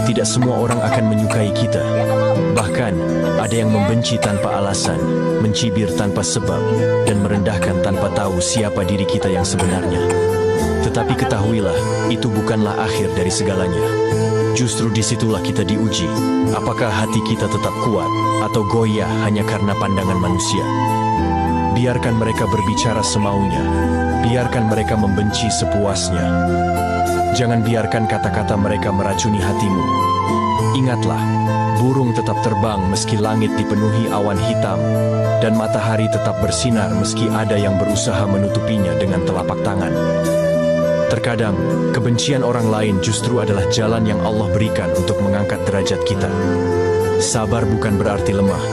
tidak semua orang akan menyukai kita. Bahkan, ada yang membenci tanpa alasan, mencibir tanpa sebab, dan merendahkan tanpa tahu siapa diri kita yang sebenarnya. Tetapi ketahuilah, itu bukanlah akhir dari segalanya. Justru disitulah kita diuji, apakah hati kita tetap kuat, atau goyah hanya karena pandangan manusia. Biarkan mereka berbicara semaunya, biarkan mereka membenci sepuasnya. Jangan biarkan kata-kata mereka meracuni hatimu. Ingatlah, burung tetap terbang meski langit dipenuhi awan hitam, dan matahari tetap bersinar meski ada yang berusaha menutupinya dengan telapak tangan. Terkadang, kebencian orang lain justru adalah jalan yang Allah berikan untuk mengangkat derajat kita. Sabar bukan berarti lemah.